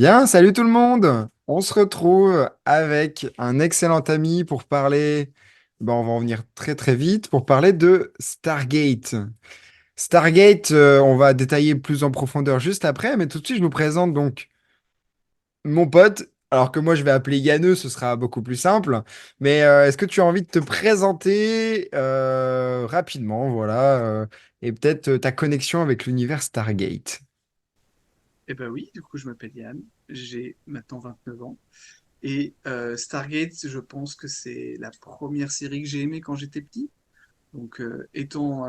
Bien, salut tout le monde! On se retrouve avec un excellent ami pour parler, on va en venir très très vite, pour parler de Stargate. Stargate, on va détailler plus en profondeur juste après, mais tout de suite je vous présente donc mon pote, alors que moi je vais appeler Yanneux, ce sera beaucoup plus simple, mais est-ce que tu as envie de te présenter rapidement, voilà, et peut-être ta connexion avec l'univers Stargate? Eh ben oui, du coup, je m'appelle Yann, j'ai maintenant 29 ans. Et Stargate, je pense que c'est la première série que j'ai aimée quand j'étais petit. Donc, étant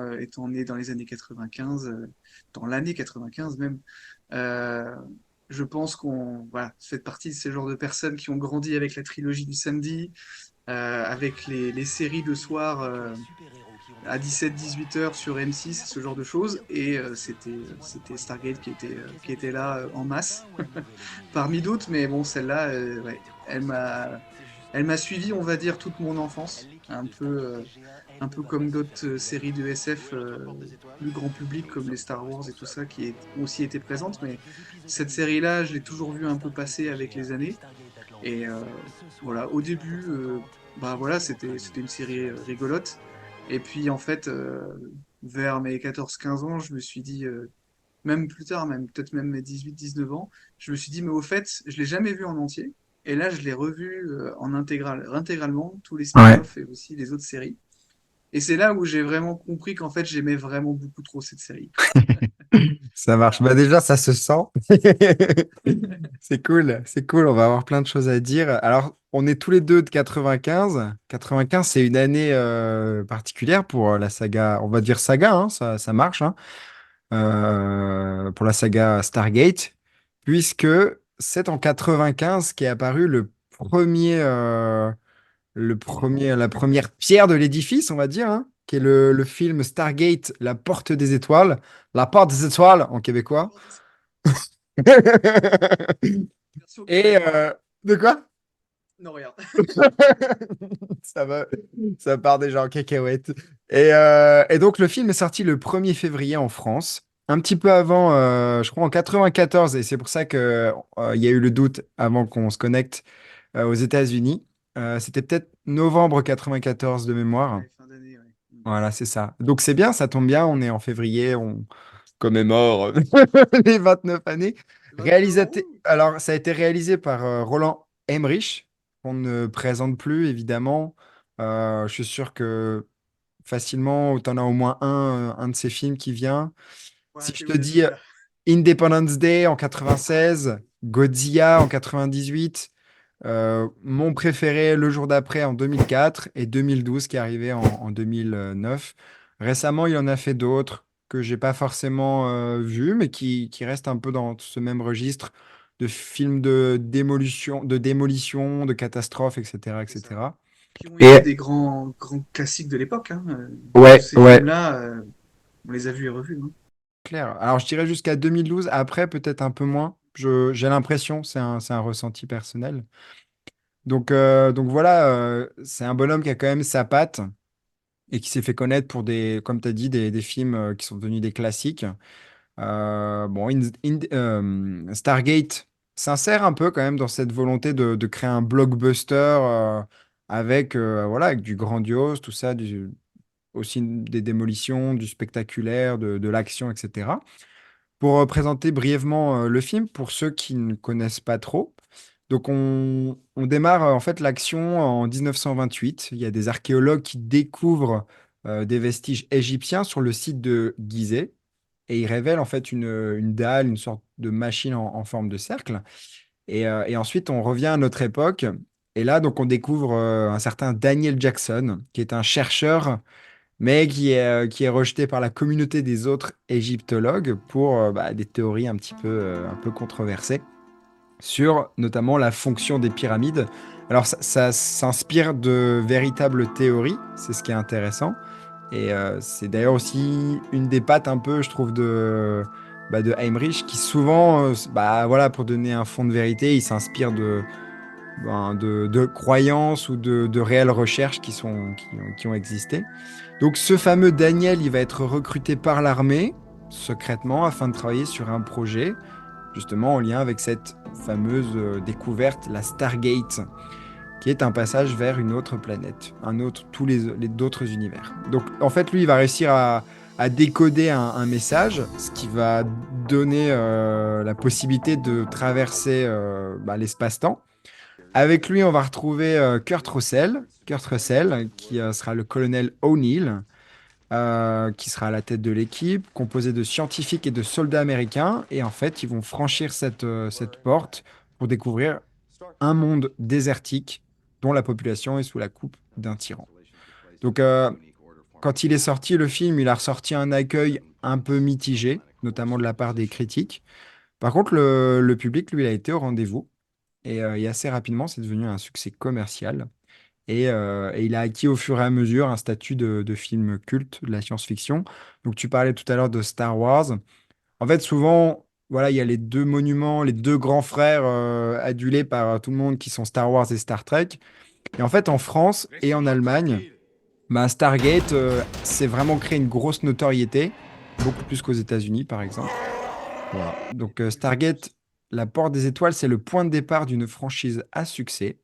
né dans les années 95, dans l'année 95 même, euh, je pense qu'on voilà, fait partie de ces genres de personnes qui ont grandi avec la trilogie du samedi, avec les séries de soir à 17-18 heures sur M6, ce genre de choses. Et c'était Stargate qui était là en masse, parmi d'autres. Mais bon, celle-là, ouais, elle m'a suivi, on va dire, toute mon enfance. Un peu comme d'autres séries de SF plus grand public, comme les Star Wars et tout ça, ont aussi été présentes. Mais cette série-là, je l'ai toujours vue un peu passer avec les années. Et voilà, au début, bah voilà, c'était une série rigolote. Et puis en fait, vers mes 14-15 ans, je me suis dit, même plus tard, même peut-être même mes 18-19 ans, je me suis dit, mais au fait, je l'ai jamais vu en entier. Et là, je l'ai revu intégralement, tous les Ouais. spin-offs et aussi les autres séries. Et c'est là où j'ai vraiment compris qu'en fait, j'aimais vraiment beaucoup trop cette série. Ça marche. Voilà. Bah déjà, ça se sent. C'est cool, c'est cool. On va avoir plein de choses à dire. Alors, on est tous les deux de 95. 95, c'est une année particulière pour la saga. On va dire saga, hein, ça marche, hein, pour la saga Stargate, puisque c'est en 95 qu'est apparu la première pierre de l'édifice, on va dire, hein, qui est le film Stargate, La Porte des Étoiles, La Porte des Étoiles en québécois. Version Et québécoise. de quoi? Non, rien. Ça va, ça part déjà en cacahuète. Et donc le film est sorti le 1er février en France, un petit peu avant, je crois en 94, et c'est pour ça que il y a eu le doute avant qu'on se connecte aux États-Unis. C'était peut-être novembre 94 de mémoire. Ouais, fin d'année, ouais. Voilà, c'est ça. Donc c'est bien, ça tombe bien, on est en février, on commémore les 29 années. 29 ans, ouh. Alors, ça a été réalisé par Roland Emmerich, qu'on ne présente plus, évidemment. Je suis sûr que facilement, tu en as au moins un de ces films qui vient. Si Ouais, je t'es te où dis là-dessus, là? Independence Day en 96, Godzilla en 98, mon préféré le jour d'après en 2004 et 2012 qui est arrivé en 2009. Récemment, il en a fait d'autres que j'ai pas forcément vus, mais qui restent un peu dans ce même registre de films de démolition, de catastrophes, etc., C'est ça. etc. Qui ont été Et des grands classiques de l'époque, hein. Tous ouais, ces ouais, films-là, on les a vus et revus, hein. clair. Alors, je dirais jusqu'à 2012. Après, peut-être un peu moins. J'ai l'impression, c'est un ressenti personnel. Donc voilà, c'est un bonhomme qui a quand même sa patte et qui s'est fait connaître pour comme tu as dit, des films qui sont devenus des classiques. Bon, Stargate s'insère un peu quand même dans cette volonté de créer un blockbuster voilà, avec du grandiose, tout ça, aussi des démolitions, du spectaculaire, de l'action, etc. Pour présenter brièvement le film, pour ceux qui ne connaissent pas trop, donc on démarre en fait l'action en 1928. Il y a des archéologues qui découvrent des vestiges égyptiens sur le site de Gizeh et ils révèlent en fait une dalle, une sorte de machine en forme de cercle. Et ensuite on revient à notre époque et là donc on découvre un certain Daniel Jackson qui est un chercheur mais qui est rejeté par la communauté des autres égyptologues pour des théories un peu controversées sur notamment la fonction des pyramides. Alors ça s'inspire de véritables théories, c'est ce qui est intéressant. Et c'est d'ailleurs aussi une des pattes un peu, je trouve, de Heinrich, qui souvent, voilà, pour donner un fond de vérité, il s'inspire de croyances ou de réelles recherches qui ont existé. Donc ce fameux Daniel, il va être recruté par l'armée, secrètement, afin de travailler sur un projet, justement en lien avec cette fameuse découverte, la Stargate, qui est un passage vers une autre planète, tous d'autres univers. Donc en fait, lui, il va réussir à décoder un message, ce qui va donner la possibilité de traverser l'espace-temps. Avec lui, on va retrouver Kurt Russell, qui sera le colonel O'Neill, qui sera à la tête de l'équipe, composée de scientifiques et de soldats américains. Et en fait, ils vont franchir cette porte pour découvrir un monde désertique dont la population est sous la coupe d'un tyran. Donc, quand il est sorti, le film, il a ressorti un accueil un peu mitigé, notamment de la part des critiques. Par contre, le public, lui, il a été au rendez-vous. Et assez rapidement, c'est devenu un succès commercial. Et il a acquis au fur et à mesure un statut de film culte de la science-fiction. Donc, tu parlais tout à l'heure de Star Wars. En fait, souvent, voilà, il y a les deux monuments, les deux grands frères adulés par tout le monde qui sont Star Wars et Star Trek. Et en fait, en France et en Allemagne, bah, Stargate s'est vraiment créé une grosse notoriété, beaucoup plus qu'aux États-Unis, par exemple. Voilà. Donc, Stargate, la Porte des Étoiles, c'est le point de départ d'une franchise à succès.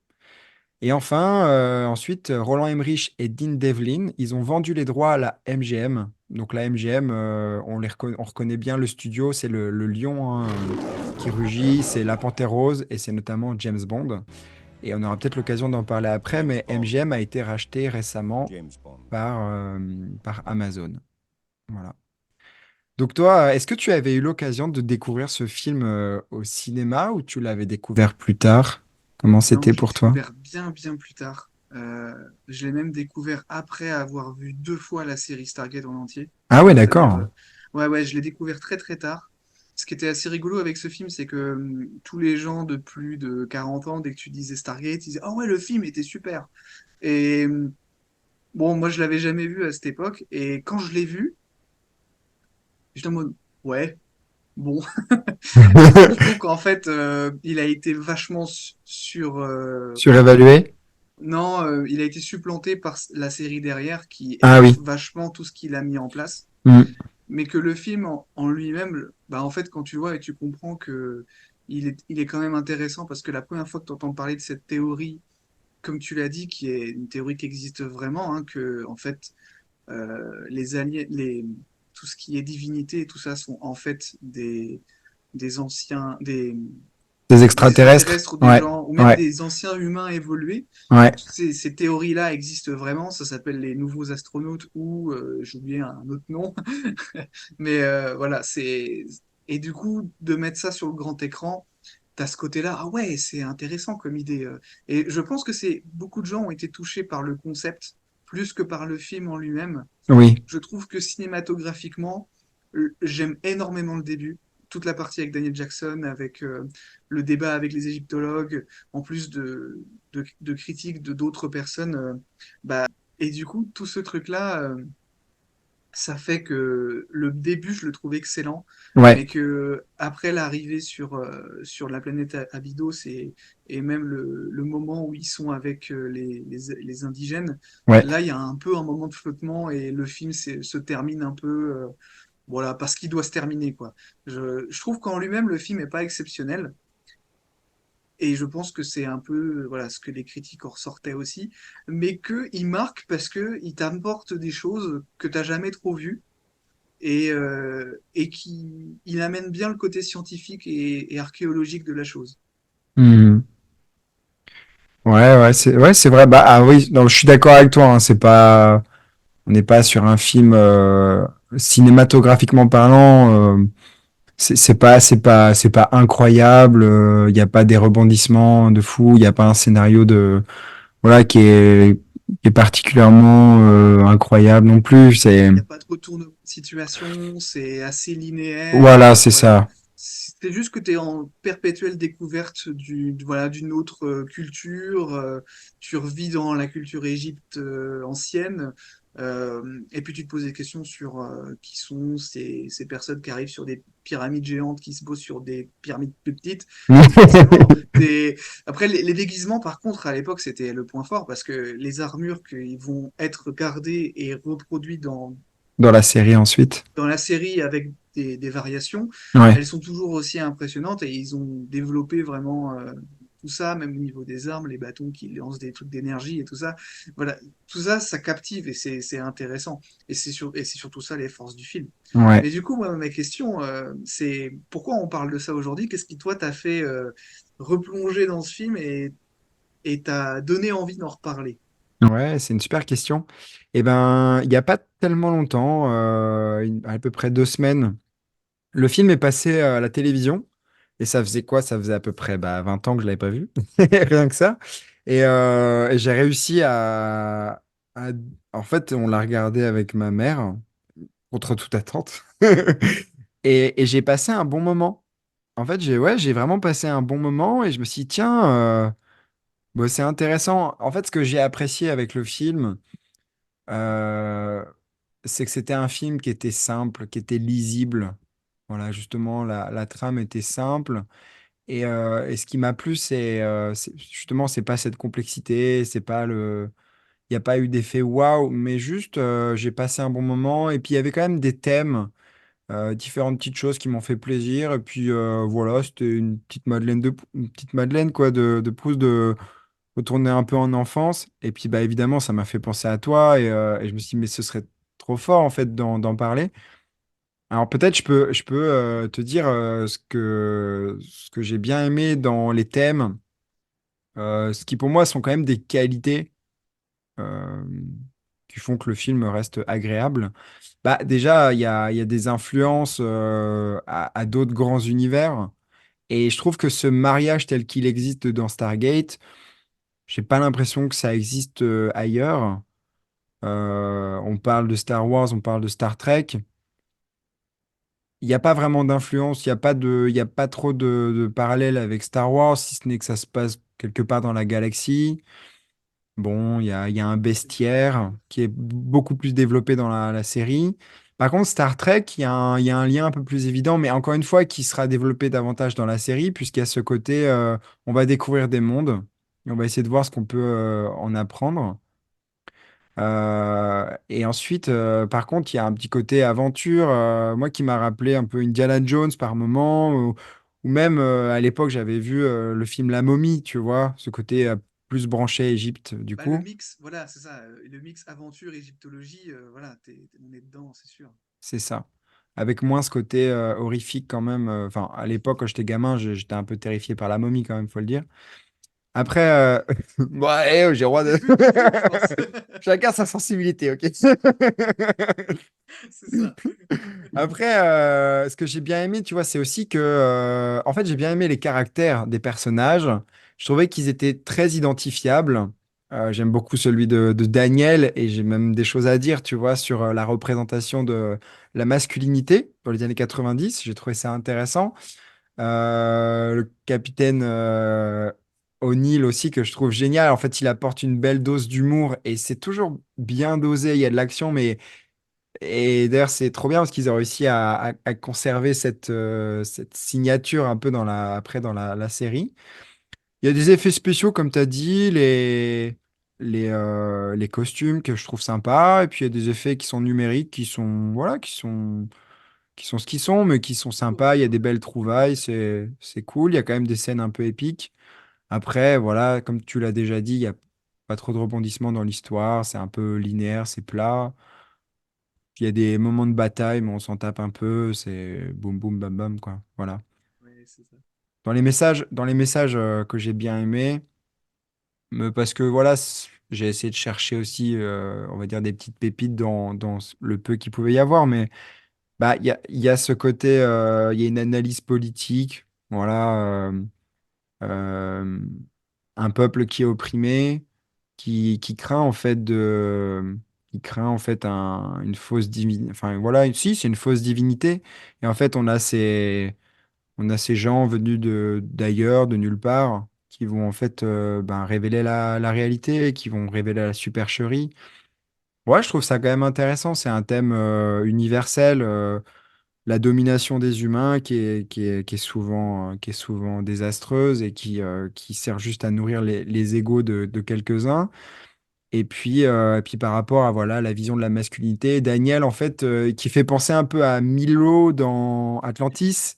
Et enfin, ensuite, Roland Emmerich et Dean Devlin, ils ont vendu les droits à la MGM. Donc la MGM, on reconnaît bien le studio, c'est le lion hein, qui rugit, c'est la panthère rose et c'est notamment James Bond. Et on aura peut-être l'occasion d'en parler après, mais MGM a été racheté récemment par Amazon. Voilà. Donc toi, est-ce que tu avais eu l'occasion de découvrir ce film au cinéma ou tu l'avais découvert plus tard? Comment Non, c'était je l'ai pour toi? découvert bien, bien plus tard. Je l'ai même découvert après avoir vu 2 fois la série Stargate en entier. Ah ouais, C'est-à-dire, d'accord. ouais, ouais, je l'ai découvert très, très tard. Ce qui était assez rigolo avec ce film, c'est que tous les gens de plus de 40 ans, dès que tu disais Stargate, ils disaient, oh ouais, le film était super. Et bon, moi, je l'avais jamais vu à cette époque. Et quand je l'ai vu, j'étais en mode, ouais, bon. Je trouve qu'en fait, il a été vachement Surévalué? non, il a été supplanté par la série derrière qui Ah élève oui. vachement tout ce qu'il a mis en place. Mm. Mais que le film en lui-même, bah en fait, quand tu le vois et tu comprends que il est quand même intéressant parce que la première fois que tu entends parler de cette théorie, comme tu l'as dit, qui est une théorie qui existe vraiment, hein, que en fait, les aliens, tout ce qui est divinité et tout ça sont en fait des anciens, Des des extraterrestres? extraterrestres ou des Ouais, gens, ou même ouais, des anciens humains évolués. ouais. Toutes ces théories-là existent vraiment. Ça s'appelle les nouveaux astronautes ou j'ai oublié un autre nom. Mais voilà, c'est et du coup de mettre ça sur le grand écran, t'as ce côté-là. Ah ouais, c'est intéressant comme idée. Et je pense que c'est beaucoup de gens ont été touchés par le concept plus que par le film en lui-même. Oui, Je trouve que cinématographiquement, j'aime énormément le début. Toute la partie avec Daniel Jackson, avec le débat avec les égyptologues, en plus de critiques de d'autres personnes. Et du coup, tout ce truc-là, ça fait que le début, je le trouve excellent, ouais, mais que après l'arrivée sur la planète Abydos et même le moment où ils sont avec les indigènes, ouais. là, il y a un peu un moment de flottement et le film se termine un peu, voilà, parce qu'il doit se terminer, quoi. Je trouve qu'en lui-même, le film n'est pas exceptionnel. Et je pense que c'est un peu voilà, ce que les critiques en ressortaient aussi, mais qu'il marque parce qu'il t'apporte des choses que tu n'as jamais trop vues et qui il amène bien le côté scientifique et archéologique de la chose. Mhm. Ouais, c'est vrai. Bah, ah oui, non, je suis d'accord avec toi. Hein, on n'est pas sur un film cinématographiquement parlant. C'est pas incroyable. Il n'y a pas des rebondissements de fou. Il n'y a pas un scénario voilà, qui est particulièrement incroyable non plus. Il n'y a pas de retournement de situation, c'est assez linéaire. Voilà, c'est Voilà. ça. C'est juste que tu es en perpétuelle découverte voilà, d'une autre culture. Tu revis dans la culture Égypte ancienne. Et puis tu te poses des questions sur qui sont ces personnes qui arrivent sur des pyramides géantes, qui se posent sur des pyramides plus petites. Donc forcément, après les déguisements, par contre, à l'époque, c'était le point fort parce que les armures qui vont être gardées et reproduites Dans la série ensuite. dans la série avec des variations, Ouais. elles sont toujours aussi impressionnantes et ils ont développé vraiment tout ça, même au niveau des armes, les bâtons qui lancent des trucs d'énergie et tout ça. Voilà, tout ça, ça captive et c'est intéressant. Et c'est surtout ça les forces du film. Ouais. Mais du coup, moi, ma question, c'est pourquoi on parle de ça aujourd'hui? Qu'est-ce qui, toi, t'a fait replonger dans ce film et t'a donné envie d'en reparler? Ouais, c'est une super question. Eh ben, il n'y a pas tellement longtemps, à peu près 2 semaines, le film est passé à la télévision. Et ça faisait quoi? Ça faisait à peu près 20 ans que je l'avais pas vu. Rien que ça. Et j'ai réussi à- En fait, on l'a regardé avec ma mère, contre toute attente. Et j'ai passé un bon moment. En fait, j'ai vraiment passé un bon moment et je me suis dit, tiens, c'est intéressant. En fait, ce que j'ai apprécié avec le film, euh, c'est que c'était un film qui était simple, qui était lisible. Voilà, justement, la trame était simple. Et ce qui m'a plu, justement, c'est pas cette complexité, c'est pas le, il n'y a pas eu d'effet waouh, mais juste, j'ai passé un bon moment. Et puis, il y avait quand même des thèmes, différentes petites choses qui m'ont fait plaisir. Et puis, voilà, c'était une petite Madeleine, quoi, de Proust, de retourner un peu en enfance. Et puis, bah, évidemment, ça m'a fait penser à toi. Et je me suis dit, mais ce serait trop fort, en fait, d'en parler. Alors peut-être je peux te dire ce que j'ai bien aimé dans les thèmes, ce qui pour moi sont quand même des qualités euh, qui font que le film reste agréable. Bah, déjà, il y a des influences à d'autres grands univers, et je trouve que ce mariage tel qu'il existe dans Stargate, j'ai pas l'impression que ça existe ailleurs. On parle de Star Wars, on parle de Star Trek. Il n'y a pas vraiment d'influence, il y a pas trop de parallèles avec Star Wars, si ce n'est que ça se passe quelque part dans la galaxie. Bon, il y a un bestiaire qui est beaucoup plus développé dans la série. Par contre, Star Trek, il y a un lien un peu plus évident, mais encore une fois, qui sera développé davantage dans la série, puisqu'il y a ce côté, on va découvrir des mondes, et on va essayer de voir ce qu'on peut en apprendre. Et ensuite, par contre, il y a un petit côté aventure, moi qui m'a rappelé un peu Indiana Jones par moment, ou même à l'époque, j'avais vu le film La Momie, tu vois, ce côté plus branché Égypte, du Bah, le coup, mix, voilà, c'est ça, le mix aventure, égyptologie, voilà, on est dedans, c'est sûr. c'est ça. Avec moins ce côté horrifique quand même. Enfin, à l'époque, quand j'étais gamin, j'étais un peu terrifié par La Momie quand même, faut le dire. Après, ouais, j'ai le droit Au de... début du film, je pense. Chacun sa sensibilité, ok? C'est ça. Après, ce que j'ai bien aimé, tu vois, c'est aussi que, en fait, j'ai bien aimé les caractères des personnages. Je trouvais qu'ils étaient très identifiables. J'aime beaucoup celui de Daniel et j'ai même des choses à dire, tu vois, sur la représentation de la masculinité dans les années 90. J'ai trouvé ça intéressant. Le capitaine O'Neill aussi, que je trouve génial. En fait, il apporte une belle dose d'humour et c'est toujours bien dosé. Il y a de l'action, mais et d'ailleurs, c'est trop bien parce qu'ils ont réussi à conserver cette signature un peu après dans la série. Il y a des effets spéciaux, comme tu as dit, les costumes que je trouve sympas. Et puis, il y a des effets qui sont numériques, voilà, qui sont ce qu'ils sont, mais qui sont sympas. Il y a des belles trouvailles, c'est cool. Il y a quand même des scènes un peu épiques. Après, voilà, comme tu l'as déjà dit, il n'y a pas trop de rebondissements dans l'histoire. C'est un peu linéaire, c'est plat. Puis il y a des moments de bataille, mais on s'en tape un peu, c'est boum boum bam bam quoi. Voilà. Ouais, c'est ça. Dans les messages que j'ai bien aimés, parce que voilà, j'ai essayé de chercher aussi, on va dire des petites pépites dans le peu qu'il pouvait y avoir, mais bah il y a ce côté, il y a une analyse politique, voilà, euh, un peuple qui est opprimé, qui craint en fait qui craint en fait une fausse divinité. Enfin voilà, si, c'est une fausse divinité. Et en fait, on a ces gens venus d'ailleurs, de nulle part, qui vont en fait révéler la réalité, qui vont révéler la supercherie. Ouais, je trouve ça quand même intéressant. C'est un thème universel. La domination des humains qui est souvent désastreuse et qui sert juste à nourrir les égos de quelques-uns. Et puis par rapport à voilà, la vision de la masculinité, Daniel, en fait, qui fait penser un peu à Milo dans Atlantis.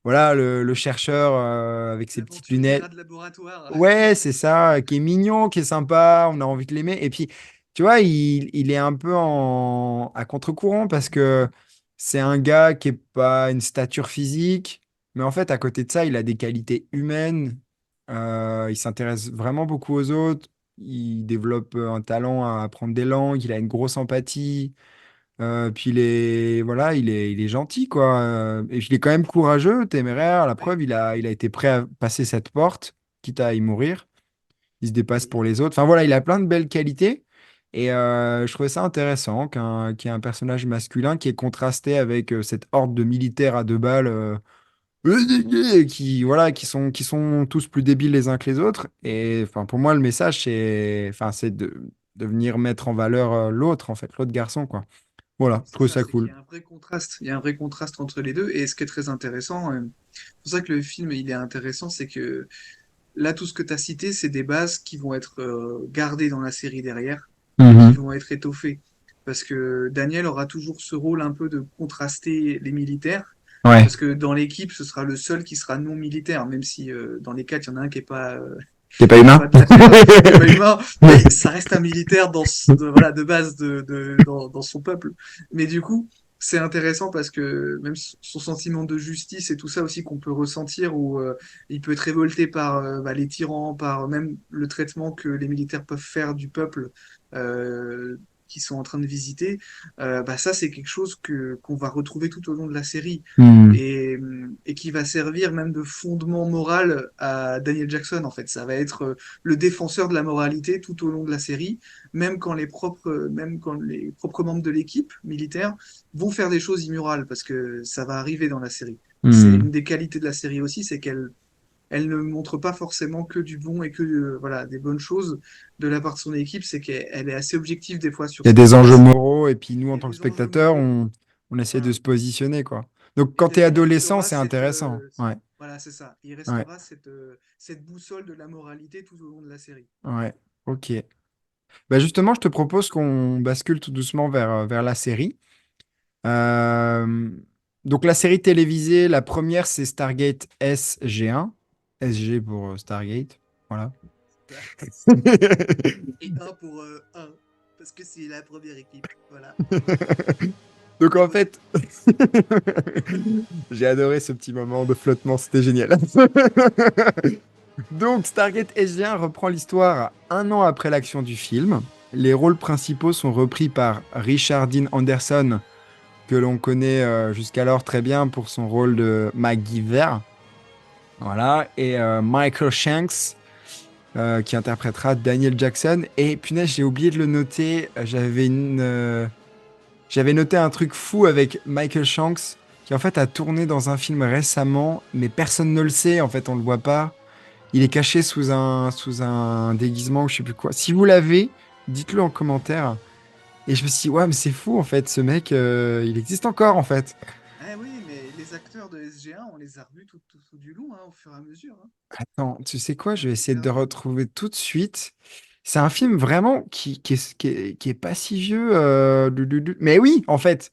Voilà, le chercheur avec ses petites L'aventurier lunettes. rat de laboratoire. Ouais, c'est ça, qui est mignon, qui est sympa, on a envie de l'aimer. Et puis, tu vois, il est un peu à contre-courant parce que c'est un gars qui est pas une stature physique, mais en fait, à côté de ça, il a des qualités humaines. Il s'intéresse vraiment beaucoup aux autres. Il développe un talent à apprendre des langues. Il a une grosse empathie. Puis voilà, il est gentil, quoi. Et puis il est quand même courageux, téméraire. La Oui, preuve, il a été prêt à passer cette porte, quitte à y mourir. Il se dépasse oui, pour les autres. Enfin voilà, il a plein de belles qualités. Et je trouvais ça intéressant qu'il y ait un personnage masculin qui est contrasté avec cette horde de militaires à deux balles voilà, qui sont tous plus débiles les uns que les autres. Et enfin, pour moi, le message, c'est de venir mettre en valeur l'autre, en fait, l'autre garçon, quoi. Voilà, je c'est trouve ça, ça c'est qu'il cool. y a un vrai contraste. Il y a un vrai contraste entre les deux. Et ce qui est très intéressant, c'est pour ça que le film il est intéressant, c'est que là, tout ce que tu as cité, c'est des bases qui vont être gardées dans la série derrière et qui Mhm. vont être étoffées. Parce que Daniel aura toujours ce rôle un peu de contraster les militaires. Ouais. Parce que dans l'équipe, ce sera le seul qui sera non militaire, même si dans les quatre, il y en a un T'es pas qui est humain? pas de la Terre, qui est pas humain, mais ça reste un militaire voilà, de base dans son peuple. Mais du coup, c'est intéressant parce que même son sentiment de justice et tout ça aussi qu'on peut ressentir, où il peut être révolté par bah, les tyrans, par même le traitement que les militaires peuvent faire du peuple euh, qui sont en train de visiter, bah ça c'est quelque chose qu'on va retrouver tout au long de la série Hmm. et qui va servir même de fondement moral à Daniel Jackson en fait. Ça va être le défenseur de la moralité tout au long de la série, même quand les propres membres de l'équipe militaire vont faire des choses immorales parce que ça va arriver dans la série. C'est Hmm. une des qualités de la série aussi, c'est qu'elle ne montre pas forcément que du bon et que voilà, des bonnes choses de la part de son équipe, c'est qu'elle est assez objective des fois Il sur y a ce qui des se enjeux passe. moraux, et puis nous, Il en y a tant que des enjeux spectateurs, moraux. on essaie de Voilà. se positionner, quoi. Donc, Et quand t'es Daniel adolescent, restera c'est intéressant. Ouais, voilà, c'est ça. Il ouais, restera cette boussole de la moralité tout au long de la série. ouais. Ok. Bah justement, je te propose qu'on bascule tout doucement vers la série. Euh, donc, la série télévisée, la première, c'est Stargate SG1. SG pour Stargate. Voilà. Et un pour un, parce que c'est la première équipe. Voilà. Donc Et en voilà. fait, j'ai adoré ce petit moment de flottement, c'était génial. Donc Stargate SG1 reprend l'histoire un an après l'action du film. Les rôles principaux sont repris par Richard Dean Anderson, que l'on connaît jusqu'alors très bien pour son rôle de MacGyver. Voilà, et Michael Shanks, qui interprétera Daniel Jackson. Et punaise, j'ai oublié de le noter, j'avais noté un truc fou avec Michael Shanks, qui en fait a tourné dans un film récemment, mais personne ne le sait, en fait, on le voit pas. Il est caché sous un déguisement ou je sais plus quoi. Si vous l'avez, dites-le en commentaire. Et je me suis dit, ouais, mais c'est fou, en fait, ce mec, il existe encore, en fait. Ah oui, mais les acteurs de SG1, on les a revus tout du long, hein, au fur et à mesure. Hein. Attends, tu sais quoi, je vais C'est essayer de le dingue. retrouver tout de suite. C'est un film vraiment qui est pas si vieux. Mais oui, en fait.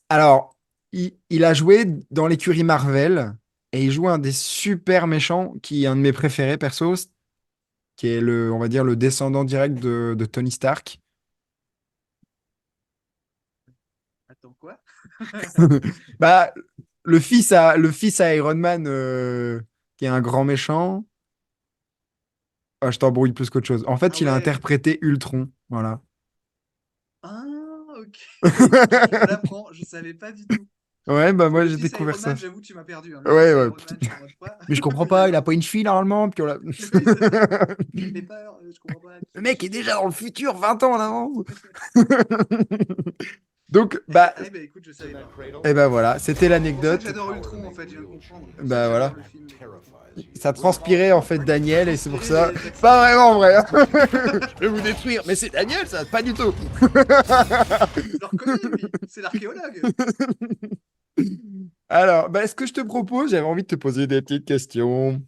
Alors, il a joué dans l'écurie Marvel et il joue un des super méchants qui est un de mes préférés perso, qui est on va dire, le descendant direct de Tony Stark. Attends, quoi? Bah, le fils à Iron Man, qui est un grand méchant. Ah, je t'embrouille plus qu'autre chose. En Ah fait, il a ouais. interprété Ultron. Voilà. Ah, ok. Ok, je l'apprends, je savais pas du tout. Ouais, bah Pour moi le j'ai fils découvert Iron ça. Man, j'avoue, tu m'as perdu. Hein. Le Ouais, fils ouais. Iron Man, je suis en mode quoi? Mais je comprends pas, il a D'accord. pas une fille normalement. Puis Oui, c'est ça. Ça me fait peur, je comprends pas. Le mec est déjà dans le futur, 20 ans en avance. Donc, Ben, écoute, je savais pas. et ben voilà, c'était C'est pour ça que l'anecdote. j'adore Ultron, en fait, je viens de comprendre. C'est pour ça que Bah j'adore voilà. le film. Ça transpirait en fait Ça Daniel et c'est pour transpirait ça. Daniel Jackson. Pas vraiment vrai, hein. Je vais vous détruire, mais c'est Daniel, ça, pas du tout. Je le reconnais, lui. C'est l'archéologue. Alors, bah, ce que je te propose, j'avais envie de te poser des petites questions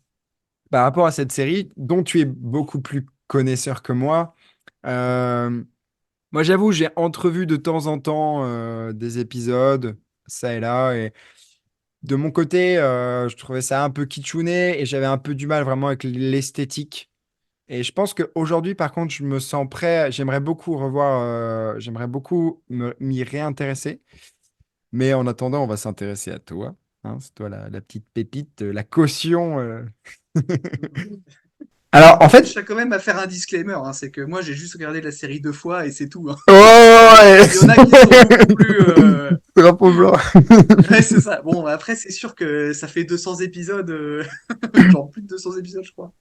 par rapport à cette série dont tu es beaucoup plus connaisseur que moi. Euh, Moi, j'avoue, j'ai entrevu de temps en temps des épisodes, ça et là. Et de mon côté, je trouvais ça un peu kitschouné et j'avais un peu du mal vraiment avec l'esthétique. Et je pense qu'aujourd'hui, par contre, je me sens prêt. J'aimerais beaucoup revoir, j'aimerais beaucoup m'y réintéresser. Mais en attendant, on va s'intéresser à toi. Hein, c'est toi la petite pépite, la caution. Alors, en Bon, je fait, tiens quand même à faire un disclaimer, hein, c'est que moi j'ai juste regardé la série 2 fois et c'est tout, hein. oh, ouais. Il y en a qui sont beaucoup plus. Drapeau blanc. Ouais, c'est ça. Bon, après, c'est sûr que ça fait 200 épisodes, genre plus de 200 épisodes, je crois.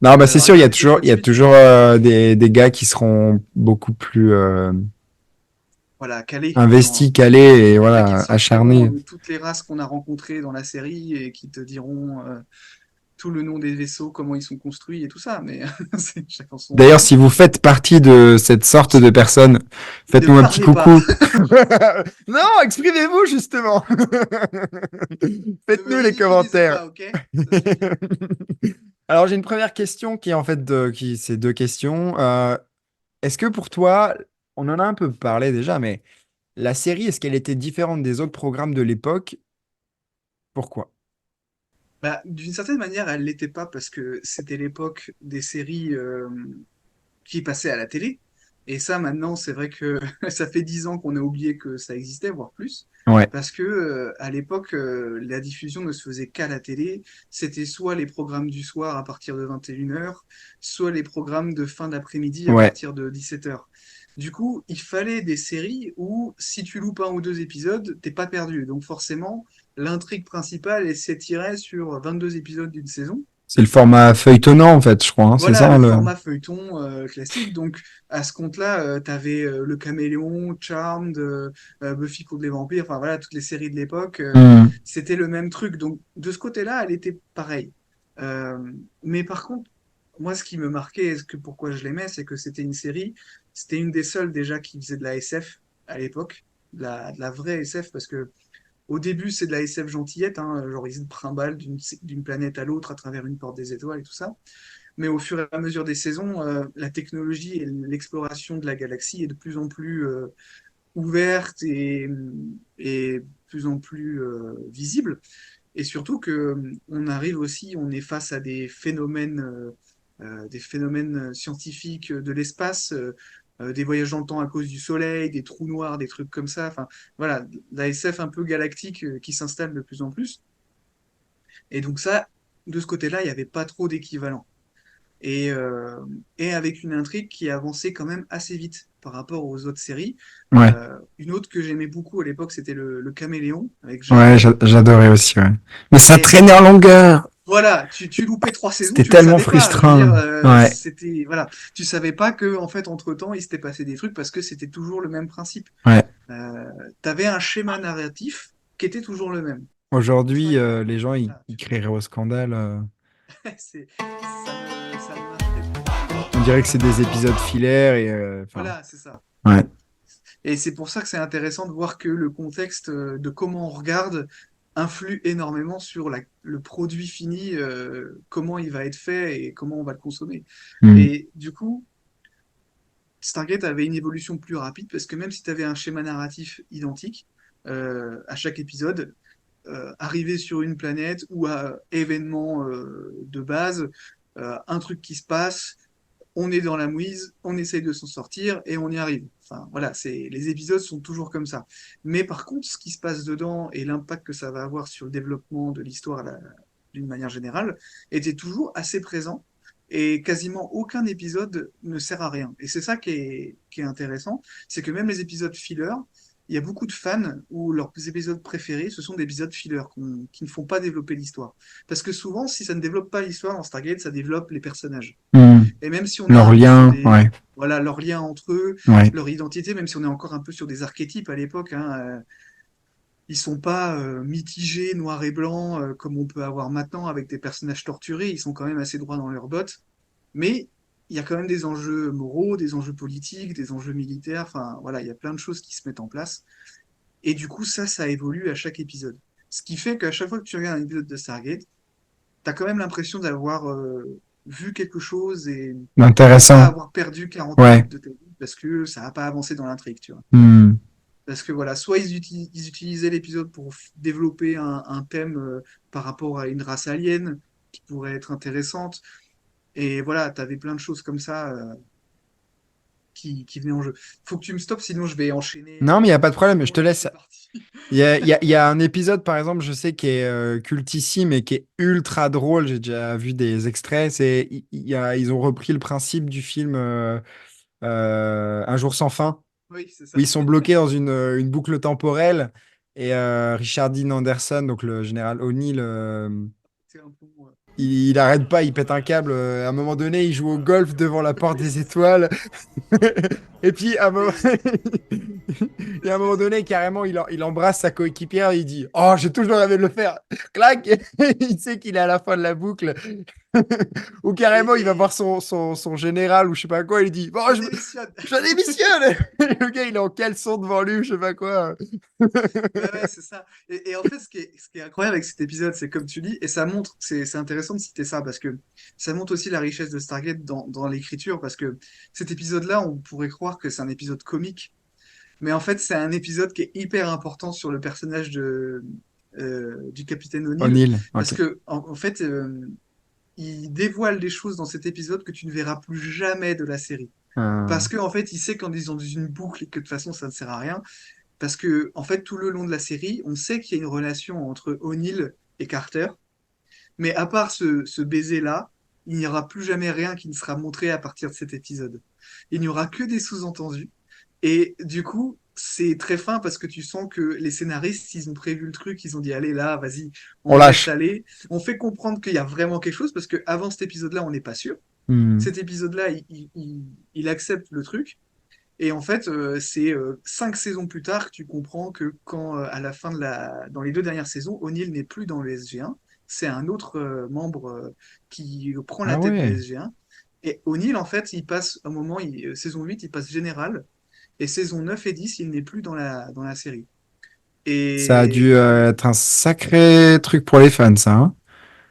Non, bah c'est sûr, Regarder deux fois de il y a suite. toujours des gars qui seront beaucoup plus Voilà, calé investis, calés et là, qui te voilà, sortiront acharnés. toutes les races qu'on a rencontrées dans la série et qui te diront tout le nom des vaisseaux, comment ils sont construits et tout ça. Mais c'est chacun D'ailleurs, son. si vous faites partie de cette sorte de personnes, Ne faites-nous un petit parlez pas. coucou. Non, exprimez-vous justement. Ne me Faites-nous les ridiculisez commentaires. pas, ok? Ça suffit. Alors, j'ai une première question qui est en fait c'est deux questions. Est-ce que pour toi, on en a un peu parlé déjà, mais la série, est-ce qu'elle était différente des autres programmes de l'époque? Pourquoi? Bah, d'une certaine manière, elle l'était pas parce que c'était l'époque des séries qui passaient à la télé. Et ça, maintenant, c'est vrai que ça fait 10 ans qu'on a oublié que ça existait, voire plus. Ouais, Parce que à l'époque, la diffusion ne se faisait qu'à la télé. C'était soit les programmes du soir à partir de 21 h, soit les programmes de fin d'après-midi à ouais, partir de 17 h. Du coup, il fallait des séries où, si tu loupes un ou deux épisodes, t'es pas perdu. Donc forcément, l'intrigue principale, elle s'étirait sur 22 épisodes d'une saison. c'est le format feuilletonnant en fait, je crois, hein, c'est Voilà, ça le le. format feuilleton classique. Donc, à ce compte-là, tu avais Le Caméléon, Charmed, Buffy contre les vampires, enfin voilà, toutes les séries de l'époque, Hmm. c'était le même truc. Donc, de ce côté-là, elle était pareille. Euh, mais par contre, moi, ce qui me marquait, et pourquoi je l'aimais, c'est que c'était une série, c'était une des seules déjà qui faisait de la SF à l'époque, de la vraie SF, parce que au début, c'est de la SF gentillette, hein, genre ils se trimballent d'une planète à l'autre à travers une porte des étoiles et tout ça. Mais au fur et à mesure des saisons, la technologie et l'exploration de la galaxie est de plus en plus ouverte et de plus en plus visible. Et surtout que on arrive aussi, on est face à des phénomènes scientifiques de l'espace, des voyages dans le temps à cause du Soleil, des trous noirs, des trucs comme ça. Enfin, voilà, la SF un peu galactique qui s'installe de plus en plus. Et donc ça, de ce côté-là, il n'y avait pas trop d'équivalent et, euh, et avec une intrigue qui avançait quand même assez vite par rapport aux autres séries. Ouais, Une autre que j'aimais beaucoup à l'époque, c'était le Caméléon avec Jacques ouais, Vallée. j'adorais aussi, ouais. Mais ça Et traînait en longueur. voilà, tu loupais 3 saisons, C'était tu le tellement savais pas. Je veux dire, frustrant. Ouais, c'était voilà, tu savais pas que en fait entre-temps il s'était passé des trucs parce que c'était toujours le même principe. ouais. Euh, T'avais un schéma narratif qui était toujours le même. C'est ça Aujourd'hui, que les gens, voilà, ils crieraient au scandale. ça ne m'attirait plus. On dirait que c'est des épisodes filaires et enfin, Voilà, c'est ça. ouais. Et c'est pour ça que c'est intéressant de voir que le contexte de comment on regarde influe énormément sur le produit fini, comment il va être fait et comment on va le consommer. Hmm. Et du coup, Stargate avait une évolution plus rapide parce que même si tu avais un schéma narratif identique à chaque épisode, arriver sur une planète ou à événement de base, un truc qui se passe, on est dans la mouise, on essaye de s'en sortir et on y arrive. Enfin, voilà, les épisodes sont toujours comme ça. Mais par contre, ce qui se passe dedans et l'impact que ça va avoir sur le développement de l'histoire d'une manière générale était toujours assez présent et quasiment aucun épisode ne sert à rien. Et c'est ça qui est intéressant, c'est que même les épisodes filler, il y a beaucoup de fans où leurs épisodes préférés, ce sont des épisodes filler qui ne font pas développer l'histoire. Parce que souvent, si ça ne développe pas l'histoire dans Stargate, ça développe les personnages. Hmm. Et même si on est Leur un peu sur lien, ouais, voilà, leurs liens entre eux, ouais, leur identité, même si on est encore un peu sur des archétypes à l'époque, hein, ils sont pas mitigés, noir et blanc, comme on peut avoir maintenant avec des personnages torturés. Ils sont quand même assez droits dans leurs bottes. Mais il y a quand même des enjeux moraux, des enjeux politiques, des enjeux militaires. Enfin, voilà, il y a plein de choses qui se mettent en place. Et du coup, ça évolue à chaque épisode. Ce qui fait qu'à chaque fois que tu regardes un épisode de Stargate, tu as quand même l'impression d'avoir vu quelque chose et ne pas Intéressant. avoir perdu 40 Ouais. minutes de ta vie parce que ça n'a pas avancé dans l'intrigue, tu vois. Hmm. Parce que voilà, soit ils utilisaient l'épisode pour développer un thème par rapport à une race alien qui pourrait être intéressante. Et voilà, tu avais plein de choses comme ça qui venaient en jeu. Faut que tu me stoppes, sinon je vais enchaîner Non, mais il n'y a pas de problème, je forcément te et puis laisse. c'est parti. Il y a un épisode, par exemple, je sais, qui est cultissime et qui est ultra drôle. J'ai déjà vu des extraits. Ils ont repris le principe du film Un jour sans fin, Oui, c'est où ça. ils sont bloqués dans une boucle temporelle. Et Richard Dean Anderson, donc le général O'Neill, C'est un peu, il arrête pas, il pète un câble. À un moment donné, il joue au golf devant la porte oui, des c'est ça. étoiles. Et puis, à un moment... Et et à un moment donné, carrément, il embrasse sa coéquipière et il dit: Oh, j'ai toujours rêvé de le faire. Clac! Il sait qu'il est à la fin de la boucle. Ou carrément, il va voir et son général ou je sais pas quoi. Il dit: Bon, je démissionne. je démissionne! Le gars, il est en caleçon devant lui, je sais pas quoi. Ouais, ouais, c'est ça. Et en fait, ce qui est incroyable avec cet épisode, c'est comme tu dis, et ça montre, c'est intéressant de citer ça, parce que ça montre aussi la richesse de Stargate dans l'écriture, parce que cet épisode-là, on pourrait croire que c'est un épisode comique, mais en fait, c'est un épisode qui est hyper important sur le personnage du capitaine O'Neill, O'Neill, parce ok. que, en fait, il dévoile des choses dans cet épisode que tu ne verras plus jamais de la série. Euh, Parce qu'en fait, il sait quand ils sont dans une boucle et que de toute façon, ça ne sert à rien. Parce que, en fait, tout le long de la série, on sait qu'il y a une relation entre O'Neill et Carter, mais à part ce baiser-là, il n'y aura plus jamais rien qui ne sera montré à partir de cet épisode. Il n'y aura que des sous-entendus. Et du coup, c'est très fin parce que tu sens que les scénaristes, ils ont prévu le truc, ils ont dit, allez là, vas-y, on on le laisse lâche. aller. On fait comprendre qu'il y a vraiment quelque chose parce qu'avant cet épisode-là, on n'est pas sûr. Hmm. Cet épisode-là, il accepte le truc. Et en fait, c'est 5 saisons plus tard que tu comprends que quand, à la fin dans les 2 dernières saisons, O'Neill n'est plus dans le SG1, c'est un autre membre qui prend la Ah tête du ouais. SG1. Et O'Neill, en fait, il passe, un moment, saison 8, il passe général, et saison 9 et 10, il n'est plus dans la série. Ça a dû Et, être un sacré truc pour les fans, ça, hein.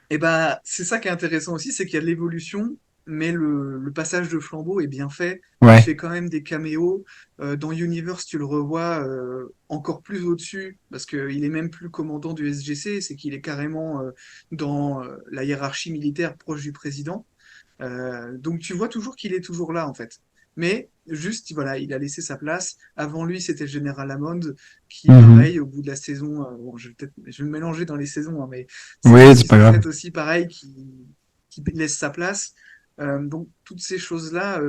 Et ben, c'est ça qui est intéressant aussi, c'est qu'il y a de l'évolution, mais le passage de flambeau est bien fait. Il Ouais. fait quand même des caméos. Dans Universe, tu le revois encore plus au-dessus, parce qu'il est même plus commandant du SGC, c'est qu'il est carrément dans la hiérarchie militaire proche du président. Donc tu vois toujours qu'il est toujours là en fait. Mais juste, voilà, il a laissé sa place. Avant lui, c'était le général Hammond, qui, Mhm. pareil, au bout de la saison, bon, je vais me mélanger dans les saisons, hein, mais c'est Oui, c'est Francis pas grave. Oufflet aussi, pareil, qui laisse sa place. Donc toutes ces choses-là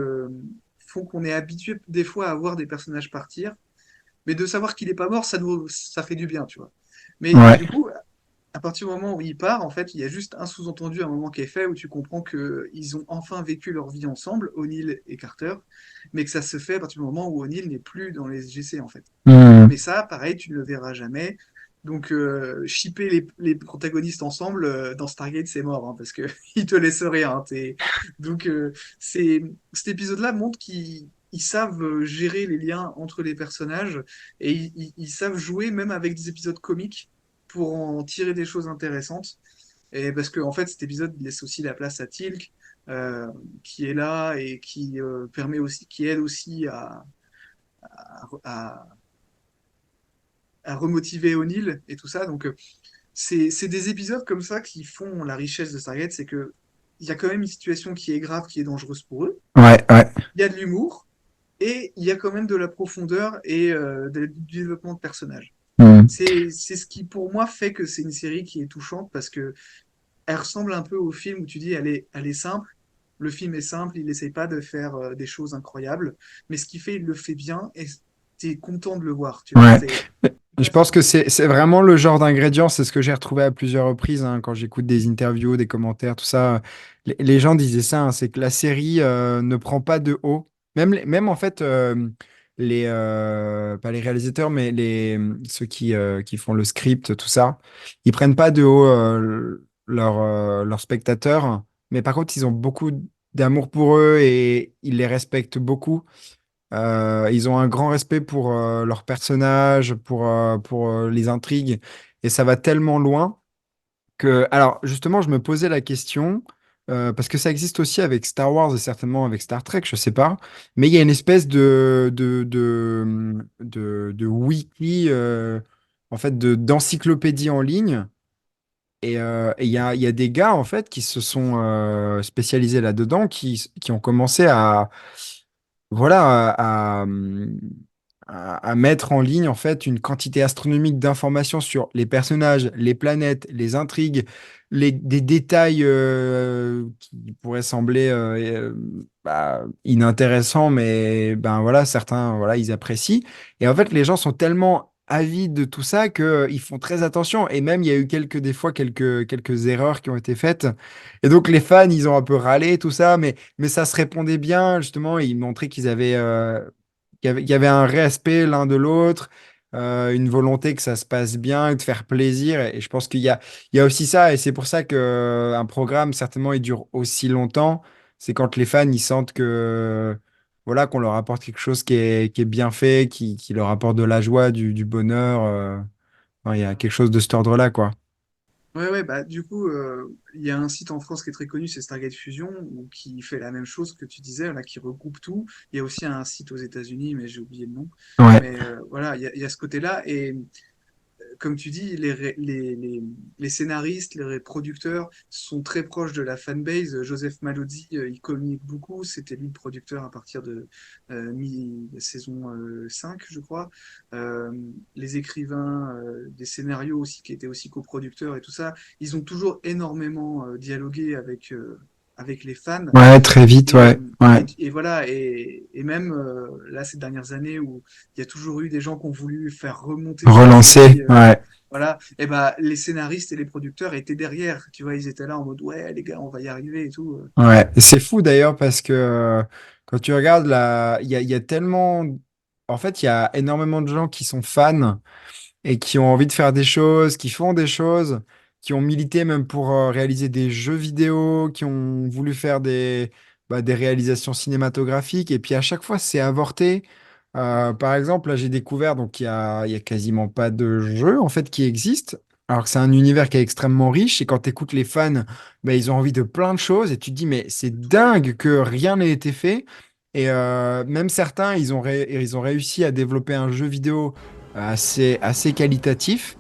font qu'on est habitué des fois à voir des personnages partir, mais de savoir qu'il n'est pas mort, ça fait du bien, tu vois. Mais Ouais. du coup, à partir du moment où il part, en fait, il y a juste un sous-entendu à un moment qui est fait où tu comprends qu'ils ont enfin vécu leur vie ensemble, O'Neill et Carter, mais que ça se fait à partir du moment où O'Neill n'est plus dans les SGC, en fait. Mhm. Mais ça, pareil, tu ne le verras jamais. Donc, shipper les protagonistes ensemble dans Stargate, c'est mort, hein, parce que ils te laissent rien. Donc, cet épisode-là montre qu'ils savent gérer les liens entre les personnages et ils savent jouer même avec des épisodes comiques pour en tirer des choses intéressantes. Et parce que en fait, cet épisode laisse aussi la place à Tilk, euh, qui est là et qui permet aussi, qui aide aussi à, à remotiver O'Neill et tout ça. Donc, c'est des épisodes comme ça qui font la richesse de Stargate, c'est que il y a quand même une situation qui est grave, qui est dangereuse pour eux. Ouais, ouais. Il y a de l'humour et il y a quand même de la profondeur et du développement de personnages. Mhm. C'est ce qui, pour moi, fait que c'est une série qui est touchante parce que elle ressemble un peu au film où tu dis elle est simple. Le film est simple, il n'essaye pas de faire des choses incroyables, mais ce qu'il fait, il le fait bien et tu es content de le voir, tu vois. Ouais. Tu Je passes un pense bon que moment. c'est vraiment le genre d'ingrédient, c'est ce que j'ai retrouvé à plusieurs reprises hein, quand j'écoute des interviews, des commentaires, tout ça. Les gens disaient ça, hein, c'est que la série ne prend pas de haut. Même en fait, pas les réalisateurs, mais ceux qui font le script, tout ça, ils prennent pas de haut leurs spectateurs, mais par contre, ils ont beaucoup d'amour pour eux et ils les respectent beaucoup. Ils ont un grand respect pour leurs personnages, pour les intrigues, et ça va tellement loin que, alors justement, je me posais la question, parce que ça existe aussi avec Star Wars et certainement avec Star Trek, je sais pas. Mais il y a une espèce de wiki, en fait, d'encyclopédie en ligne. Et il y a des gars, en fait, qui se sont spécialisés là-dedans, qui ont commencé voilà, à mettre en ligne en fait une quantité astronomique d'informations sur les personnages, les planètes, les intrigues, des détails qui pourraient sembler inintéressants, mais ben voilà, certains voilà, ils apprécient. Et en fait, les gens sont tellement avides de tout ça qu'ils font très attention. Et même, il y a eu des fois, quelques erreurs qui ont été faites. Et donc, les fans, ils ont un peu râlé, tout ça, mais ça se répondait bien, justement. Ils montraient qu'il y avait un respect l'un de l'autre, une volonté que ça se passe bien, de faire plaisir. Et je pense qu'il y a aussi ça, et c'est pour ça qu'un programme, certainement, il dure aussi longtemps. C'est quand les fans, ils sentent que, voilà, qu'on leur apporte quelque chose qui est bien fait, qui leur apporte de la joie, du bonheur. Enfin, il y a quelque chose de cet ordre-là, quoi. Ouais, ouais, bah du coup, il y a un site en France qui est très connu, c'est Stargate Fusion, qui fait la même chose que tu disais, là, qui regroupe tout. Il y a aussi un site aux États-Unis, mais j'ai oublié le nom. Ouais. Mais voilà, il y a ce côté-là. Et comme tu dis, les scénaristes, les producteurs sont très proches de la fanbase. Joseph Malozzi, il communique beaucoup. C'était lui le producteur à partir de mi-saison 5, je crois. Euh, les écrivains des scénarios aussi, qui étaient aussi coproducteurs et tout ça, ils ont toujours énormément dialogué avec les fans. Ouais, très vite, Et, ouais. Ouais. et voilà, et même là, ces dernières années où il y a toujours eu des gens qui ont voulu faire remonter cette Relancer, série, ouais. voilà, et ben les scénaristes et les producteurs étaient derrière, tu vois, ils étaient là en mode ouais, les gars, on va y arriver et tout. Ouais, et c'est fou d'ailleurs parce que quand tu regardes là, il y a tellement. En fait, il y a énormément de gens qui sont fans et qui ont envie de faire des choses, qui font des choses, qui ont milité même pour réaliser des jeux vidéo, qui ont voulu faire des réalisations cinématographiques. Et puis à chaque fois, c'est avorté. Par exemple, là, j'ai découvert, donc il y a quasiment pas de jeu en fait qui existe. Alors que c'est un univers qui est extrêmement riche et quand tu écoutes les fans, ben, ils ont envie de plein de choses et tu te dis mais c'est Tout à fait. dingue que rien n'ait été fait. Et même certains, ils ont réussi à développer un jeu vidéo assez qualitatif.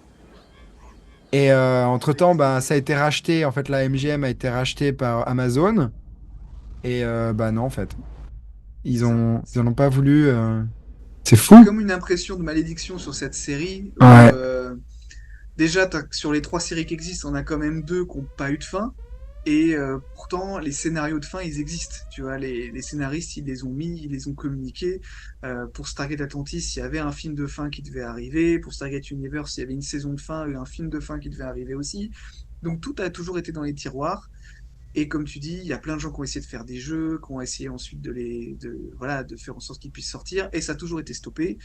Et entre-temps, bah, ça a été racheté. En fait, la MGM a été rachetée par Amazon. Et bah non, en fait, C'est ils ça. ont, ils en ont pas voulu. C'est J'ai fou. comme une impression de malédiction sur cette série où Ouais, déjà, sur les trois séries qui existent, on a quand même deux qui n'ont pas eu de fin. Et pourtant, les scénarios de fin, ils existent. Tu vois, les scénaristes, ils les ont mis, ils les ont communiqués. Pour Stargate Atlantis, il y avait un film de fin qui devait arriver. Pour Stargate Universe, il y avait une saison de fin et un film de fin qui devait arriver aussi. Donc tout a toujours été dans les tiroirs. Et comme tu dis, il y a plein de gens qui ont essayé de faire des jeux, qui ont essayé ensuite voilà, de faire en sorte qu'ils puissent sortir. Et ça a toujours été stoppé.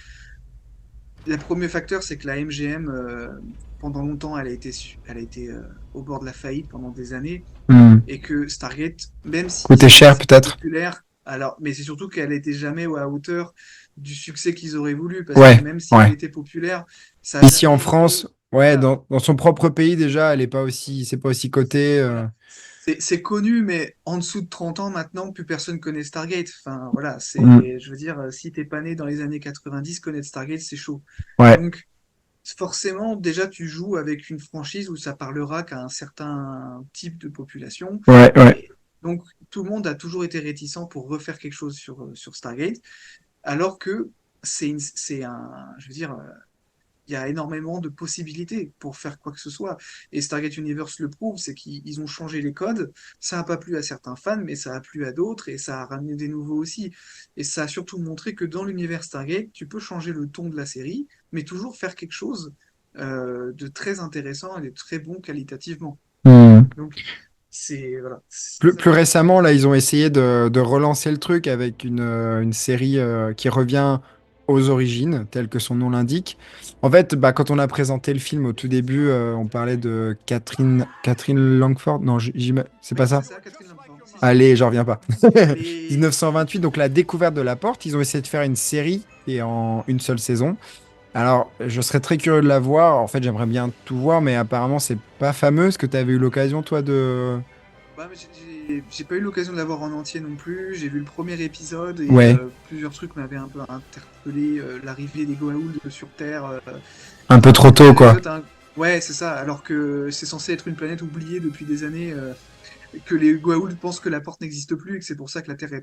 Le premier facteur, c'est que la MGM, pendant longtemps, elle a été au bord de la faillite pendant des années, hmm. et que Stargate, même si Coûtait c'était cher assez peut-être. populaire, alors, mais c'est surtout qu'elle n'était jamais à la hauteur du succès qu'ils auraient voulu, parce que Ouais, même si elle ouais. était populaire, ça n'a Ici en jamais France, été, ouais, voilà, dans son propre pays déjà, c'est pas aussi coté. voilà. C'est connu, mais en dessous de 30 ans maintenant, plus personne connaît Stargate. Enfin, voilà, Hmm. je veux dire, si t'es pas né dans les années 90, connaître Stargate, c'est chaud. Ouais, Donc, forcément, déjà, tu joues avec une franchise où ça parlera qu'à un certain type de population. ouais, ouais. Et donc, tout le monde a toujours été réticent pour refaire quelque chose sur Stargate, alors que je veux dire, il y a énormément de possibilités pour faire quoi que ce soit. Et Stargate Universe le prouve, c'est qu'ils ont changé les codes. Ça n'a pas plu à certains fans, mais ça a plu à d'autres et ça a ramené des nouveaux aussi. Et ça a surtout montré que dans l'univers Stargate, tu peux changer le ton de la série, mais toujours faire quelque chose de très intéressant et de très bon qualitativement. Hmm. Donc, voilà, c'est Plus, ça plus qui est récemment, là, intéressant. ils ont essayé de relancer le truc avec une série qui revient aux origines, tel que son nom l'indique. En fait, bah, quand on a présenté le film au tout début, on parlait de Catherine Langford. Non, c'est pas Oui, c'est ça. ça, Catherine Langford. Si, si. Allez, j'en reviens pas. Allez. 1928, donc la découverte de la porte. Ils ont essayé de faire une série et en une seule saison. Alors, je serais très curieux de la voir. En fait, j'aimerais bien tout voir, mais apparemment, c'est pas fameux. Est-ce que tu avais eu l'occasion, toi, de. Bah, mais j'ai pas eu l'occasion de la voir en entier non plus. J'ai vu le premier épisode et Ouais, plusieurs trucs m'avaient un peu interpellé. L'arrivée des Goa'uld sur Terre, un peu enfin trop pour une tôt, quoi. anecdote, hein. Ouais, c'est ça. Alors que c'est censé être une planète oubliée depuis des années. Que les Goa'uld pensent que la porte n'existe plus et que c'est pour ça que la Terre est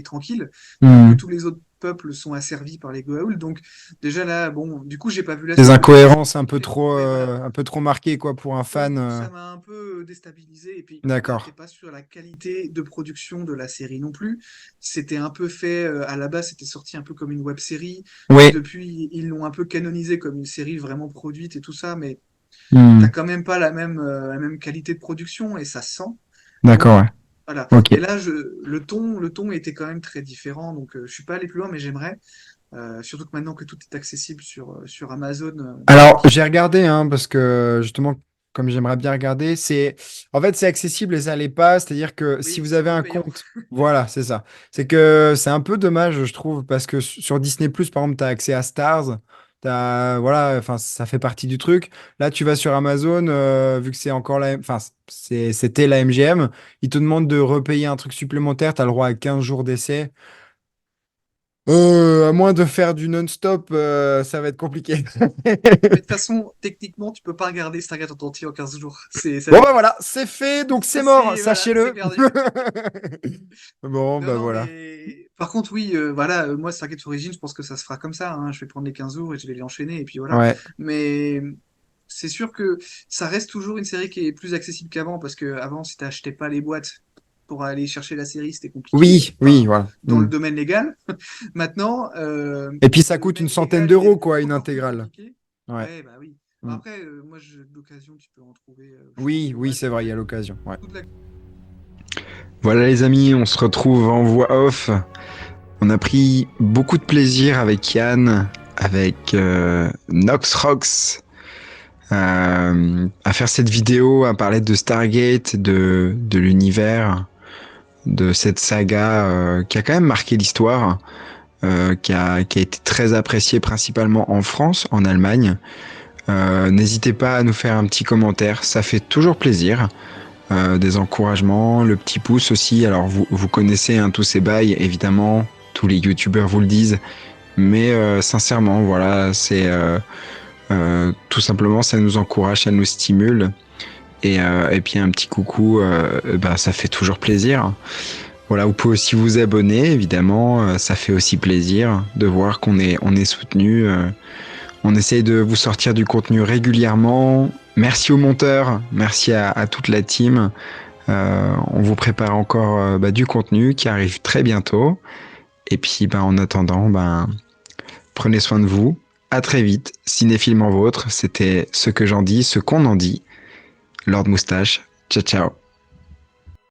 tranquille, alors que Hmm. tous les autres peuples sont asservis par les Goa'uld. Donc déjà là, bon, du coup j'ai pas vu la Des suite parce que incohérences ouais voilà, un peu trop marquées, quoi, pour un donc fan. ça m'a un peu déstabilisé. Et puis bah D'accord. t'es pas sur la qualité de production de la série non plus. C'était un peu fait à la base, c'était sorti un peu comme une web série. Puis Oui. depuis ils l'ont un peu canonisé comme une série vraiment produite et tout ça, mais t'as Hmm. quand même pas la même qualité de production et ça se sent. D'accord, Donc ouais. voilà. Ok. Et là, le ton était quand même très différent. Donc je suis pas allé plus loin, mais j'aimerais. Surtout que maintenant que tout est accessible sur Amazon, Alors, qui... j'ai regardé, hein, parce que justement, comme j'aimerais bien regarder, en fait, c'est accessible et ça l'est pas. C'est-à-dire que si Oui, vous c'est un avez peu un payant. compte, voilà, c'est ça. C'est que c'est un peu dommage, je trouve, parce que sur Disney+, par exemple, tu as accès à Stars. Voilà, enfin, ça fait partie du truc. Là, tu vas sur Amazon, vu que c'est encore enfin, c'était la MGM, ils te demandent de repayer un truc supplémentaire. Tu as le droit à 15 jours d'essai. À moins de faire du non-stop, ça va être compliqué. Mais de toute façon, techniquement, tu peux pas regarder Stargate en entier en 15 jours. Bon, bah voilà, c'est fait, donc c'est mort, Voilà, c'est sachez-le. perdu. Bon, Non, bah non, voilà. mais par contre, oui, voilà, moi, Stargate Origins, je pense que ça se fera comme ça, hein. Je vais prendre les 15 jours et je vais les enchaîner, et puis voilà. Ouais. Mais c'est sûr que ça reste toujours une série qui est plus accessible qu'avant, parce que avant, si t'achetais pas les boîtes pour aller chercher la série, c'était compliqué. Oui, oui, Enfin, voilà. dans le Hmm. domaine légal. Maintenant, Et puis ça le coûte une domaine centaine illégal, il d'euros, est quoi, une encore plus intégrale. compliqué. Ouais. Ouais, bah oui. Hmm. Après, moi, d'occasion, tu peux en trouver, je pense, Oui, pour oui, pas c'est cher. vrai, il y a l'occasion. Ouais. Toute la... Voilà les amis, on se retrouve en voix off. On a pris beaucoup de plaisir avec Yann, avec Nox Rocks, à faire cette vidéo, à parler de Stargate, de l'univers, de cette saga qui a quand même marqué l'histoire, qui a été très appréciée principalement en France, en Allemagne. N'hésitez pas à nous faire un petit commentaire, ça fait toujours plaisir. Des encouragements, le petit pouce aussi. Alors vous connaissez hein, tous ces bails, évidemment, tous les youtubeurs vous le disent, mais sincèrement, voilà, c'est tout simplement ça nous encourage, ça nous stimule. Et puis un petit coucou, bah, ça fait toujours plaisir. Voilà, vous pouvez aussi vous abonner, évidemment, ça fait aussi plaisir de voir qu'on est soutenu. On essaye de vous sortir du contenu régulièrement. Merci aux monteurs, merci à toute la team. On vous prépare encore bah, du contenu qui arrive très bientôt. Et puis bah, en attendant, bah, prenez soin de vous. À très vite. Cinéphile en vôtre, c'était ce que j'en dis, ce qu'on en dit. Lord Moustache. Ciao ciao.